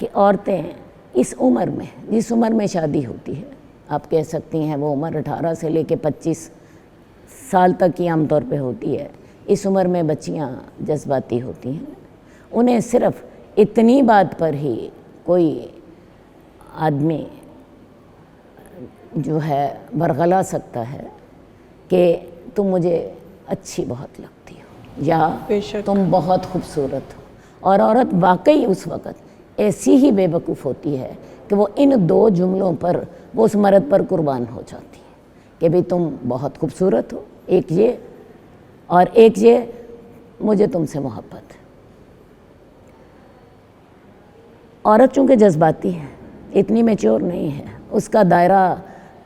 کہ عورتیں اس عمر میں، جس عمر میں شادی ہوتی ہے، آپ کہہ سکتی ہیں وہ عمر 18 سے لے کے 25 سال تک کی عام طور پہ ہوتی ہے، اس عمر میں بچیاں جذباتی ہوتی ہیں، انہیں صرف اتنی بات پر ہی کوئی آدمی جو ہے برغلا سکتا ہے کہ تم مجھے اچھی بہت لگتی ہو یا تم بہت خوبصورت ہو، اور عورت واقعی اس وقت ایسی ہی بے وقوف ہوتی ہے کہ وہ ان دو جملوں پر وہ اس مرد پر قربان ہو جاتی ہے کہ بھی تم بہت خوبصورت ہو، ایک یہ، اور ایک یہ مجھے تم سے محبت ہے۔ عورت چونکہ جذباتی ہے، اتنی میچور نہیں ہے، اس کا دائرہ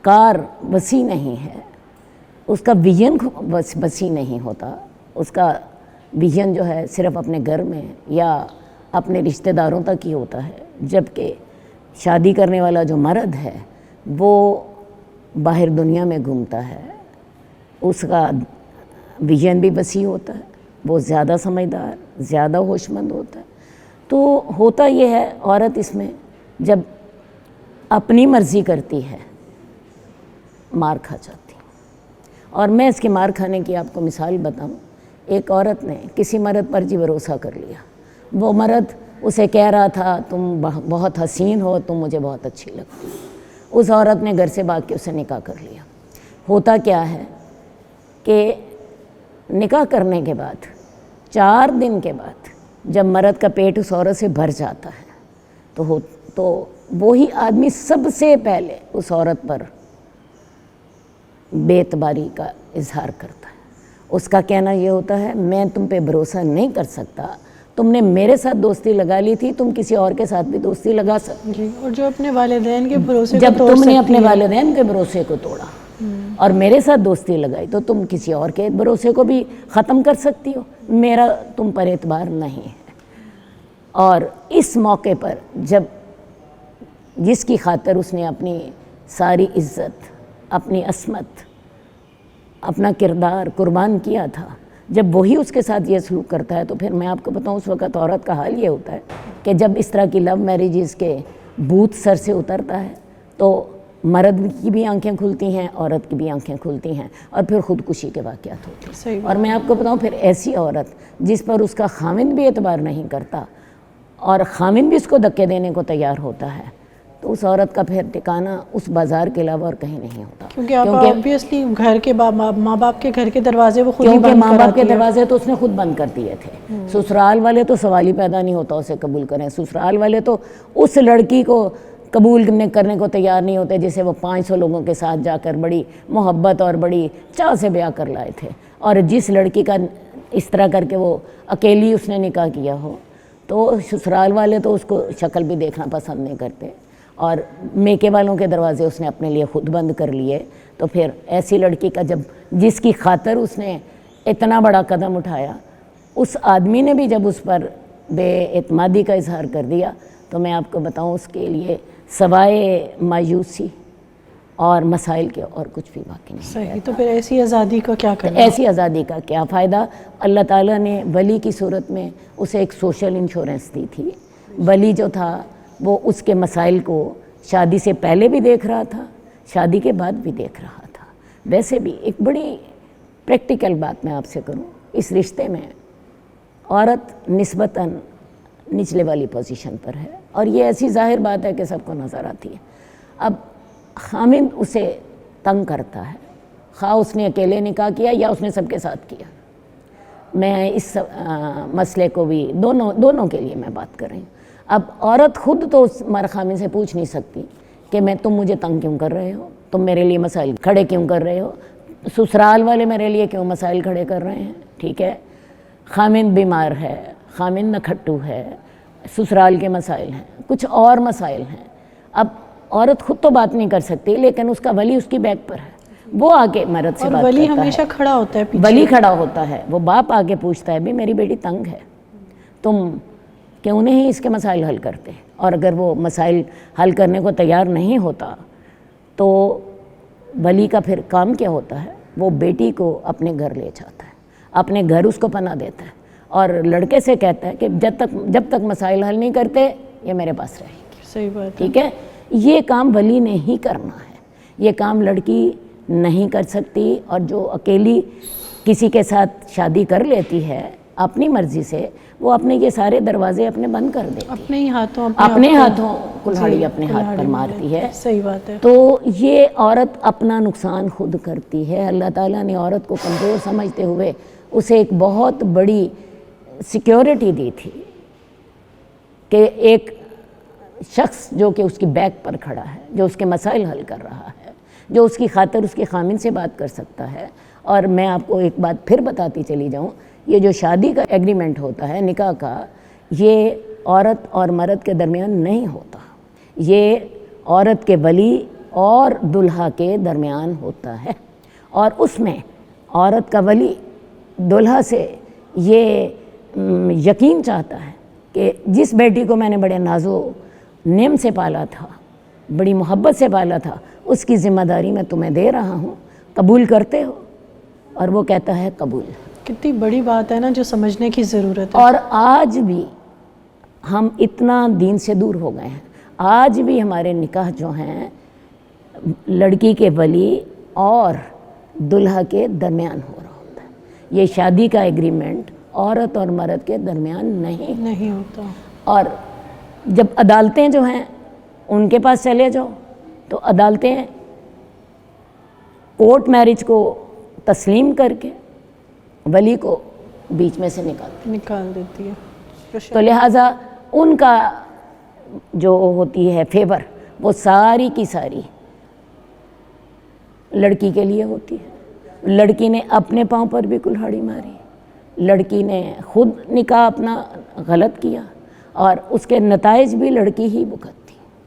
کار وسیع نہیں ہے، اس کا ویژن وسیع نہیں ہوتا، اس کا ویژن جو ہے صرف اپنے گھر میں یا اپنے رشتہ داروں تک ہی ہوتا ہے، جبکہ شادی کرنے والا جو مرد ہے وہ باہر دنیا میں گھومتا ہے، اس کا ویژن بھی وسیع ہوتا ہے، وہ زیادہ سمجھدار، زیادہ ہوش مند ہوتا ہے۔ تو ہوتا یہ ہے عورت اس میں جب اپنی مرضی کرتی ہے مار کھا جاتی ہے، اور میں اس کے مار کھانے کی آپ کو مثال بتاؤں۔ ایک عورت نے کسی مرد پر جی بھروسہ کر لیا، وہ مرد اسے کہہ رہا تھا تم بہت حسین ہو، تم مجھے بہت اچھی لگتی ہو، اس عورت نے گھر سے بھاگ کے اسے نکاح کر لیا۔ ہوتا کیا ہے کہ نکاح کرنے کے بعد 4 دن کے بعد جب مرد کا پیٹ اس عورت سے بھر جاتا ہے تو وہی آدمی سب سے پہلے اس عورت پر بے اعتباری کا اظہار کرتا ہے۔ اس کا کہنا یہ ہوتا ہے میں تم پہ بھروسہ نہیں کر سکتا، تم نے میرے ساتھ دوستی لگا لی تھی، تم کسی اور کے ساتھ بھی دوستی لگا سکتے جی، اور جو اپنے والدین کے بھروسے جب تم نے اپنے والدین کے بھروسے کو توڑا اور میرے ساتھ دوستی لگائی تو تم کسی اور کے بھروسے کو بھی ختم کر سکتی ہو، میرا تم پر اعتبار نہیں ہے۔ اور اس موقع پر جب جس کی خاطر اس نے اپنی ساری عزت، اپنی عصمت، اپنا کردار قربان کیا تھا، جب وہی اس کے ساتھ یہ سلوک کرتا ہے تو پھر میں آپ کو بتاؤں اس وقت عورت کا حال یہ ہوتا ہے کہ جب اس طرح کی لو میریجز کے بھوت سر سے اترتا ہے تو مرد کی بھی آنکھیں کھلتی ہیں، عورت کی بھی آنکھیں کھلتی ہیں، اور پھر خودکشی کے واقعات ہوتے ہیں۔ اور میں آپ کو بتاؤں پھر ایسی عورت جس پر اس کا خاوند بھی اعتبار نہیں کرتا اور خاوند بھی اس کو دھکے دینے کو تیار ہوتا ہے، تو اس عورت کا پھر ٹھکانہ اس بازار کے علاوہ اور کہیں نہیں ہوتا، کیونکہ obviously گھر کے ماں باپ کے گھر کے دروازے وہ خود ہی بند کیونکہ ماں باپ کے دروازے تو اس نے خود بند کر دیے تھے۔ سسرال والے تو سوال ہی پیدا نہیں ہوتا اسے قبول کریں، سسرال والے تو اس لڑکی کو قبول کرنے کو تیار نہیں ہوتے جسے وہ 500 لوگوں کے ساتھ جا کر بڑی محبت اور بڑی چاہ سے بیاہ کر لائے تھے، اور جس لڑکی کا اس طرح کر کے وہ اکیلی اس نے نکاح کیا ہو تو سسرال والے تو اس کو شکل بھی دیکھنا پسند نہیں کرتے، اور میکے والوں کے دروازے اس نے اپنے لیے خود بند کر لیے۔ تو پھر ایسی لڑکی کا جس کی خاطر اس نے اتنا بڑا قدم اٹھایا، اس آدمی نے بھی جب اس پر بے اعتمادی کا اظہار کر دیا تو میں آپ کو بتاؤں اس کے لیے سوائے مایوسی اور مسائل کے اور کچھ بھی باقی نہیں۔ صحیح، تو پھر ایسی آزادی کا کیا کرنا؟ ایسی آزادی کا کیا فائدہ؟ اللہ تعالیٰ نے ولی کی صورت میں اسے ایک سوشل انشورنس دی تھی۔ ولی جو تھا وہ اس کے مسائل کو شادی سے پہلے بھی دیکھ رہا تھا، شادی کے بعد بھی دیکھ رہا تھا۔ ویسے بھی ایک بڑی پریکٹیکل بات میں آپ سے کروں، اس رشتے میں عورت نسبتاً نچلے والی پوزیشن پر ہے، اور یہ ایسی ظاہر بات ہے کہ سب کو نظر آتی ہے۔ اب خاوند اسے تنگ کرتا ہے، خواہ اس نے اکیلے نکاح کیا یا اس نے سب کے ساتھ کیا، میں اس مسئلے کو بھی دونوں کے لیے میں بات کر رہی ہوں۔ اب عورت خود تو اس خاوند سے پوچھ نہیں سکتی کہ تم مجھے تنگ کیوں کر رہے ہو، تم میرے لیے مسائل کھڑے کیوں کر رہے ہو، سسرال والے میرے لیے کیوں مسائل کھڑے کر رہے ہیں، ٹھیک ہے، خاوند بیمار ہے، خاوند نکھٹو ہے، سسرال کے مسائل ہیں، کچھ اور مسائل ہیں۔ اب عورت خود تو بات نہیں کر سکتی، لیکن اس کا ولی اس کی بیک پر ہے، وہ آگے مرد سے بات کرتا ہے، ولی ہمیشہ کھڑا ہوتا ہے پیچھے، ولی کھڑا ہوتا ہے، وہ باپ آگے پوچھتا ہے بھی میری بیٹی تنگ ہے، تم کیوں نہیں اس کے مسائل حل کرتے، اور اگر وہ مسائل حل کرنے کو تیار نہیں ہوتا تو ولی کا پھر کام کیا ہوتا ہے، وہ بیٹی کو اپنے گھر لے جاتا ہے، اپنے گھر اس کو پناہ دیتا ہے، اور لڑکے سے کہتا ہے کہ جب تک مسائل حل نہیں کرتے یہ میرے پاس رہے گی. صحیح بات ہے. ٹھیک ہے. یہ کام ولی نے ہی کرنا ہے, یہ کام لڑکی نہیں کر سکتی. اور جو اکیلی کسی کے ساتھ شادی کر لیتی ہے اپنی مرضی سے, وہ اپنے یہ سارے دروازے اپنے بند کر دیتی ہے, اپنے ہی ہاتھوں اپنے ہاتھوں کلہاڑی اپنے ہاتھ پر مارتی ہے. صحیح بات ہے. تو یہ عورت اپنا نقصان خود کرتی ہے. اللہ تعالیٰ نے عورت کو کمزور سمجھتے ہوئے اسے ایک بہت بڑی سیکیورٹی دی تھی کہ ایک شخص جو کہ اس کی بیک پر کھڑا ہے, جو اس کے مسائل حل کر رہا ہے, جو اس کی خاطر اس کے خامن سے بات کر سکتا ہے. اور میں آپ کو ایک بات پھر بتاتی چلی جاؤں, یہ جو شادی کا ایگریمنٹ ہوتا ہے نکاح کا, یہ عورت اور مرد کے درمیان نہیں ہوتا, یہ عورت کے ولی اور دلہا کے درمیان ہوتا ہے. اور اس میں عورت کا ولی دلہا سے یہ یقین چاہتا ہے کہ جس بیٹی کو میں نے بڑے ناز و نیم سے پالا تھا, بڑی محبت سے پالا تھا, اس کی ذمہ داری میں تمہیں دے رہا ہوں, قبول کرتے ہو؟ اور وہ کہتا ہے قبول. کتنی بڑی بات ہے نا, جو سمجھنے کی ضرورت ہے. اور آج بھی ہم اتنا دین سے دور ہو گئے ہیں, آج بھی ہمارے نکاح جو ہیں لڑکی کے ولی اور دلہا کے درمیان ہو رہا ہوتا ہے. یہ شادی کا ایگریمنٹ عورت اور مرد کے درمیان نہیں ہوتا. اور جب عدالتیں جو ہیں ان کے پاس چلے جاؤ تو عدالتیں کورٹ میرج کو تسلیم کر کے ولی کو بیچ میں سے نکال دیتی ہے. تو لہٰذا ان کا جو ہوتی ہے فیور وہ ساری کی ساری لڑکی کے لیے ہوتی ہے. لڑکی نے اپنے پاؤں پر بھی کلہاڑی ماری, لڑکی نے خود نکاح اپنا غلط کیا, اور اس کے نتائج بھی لڑکی ہی بھگت.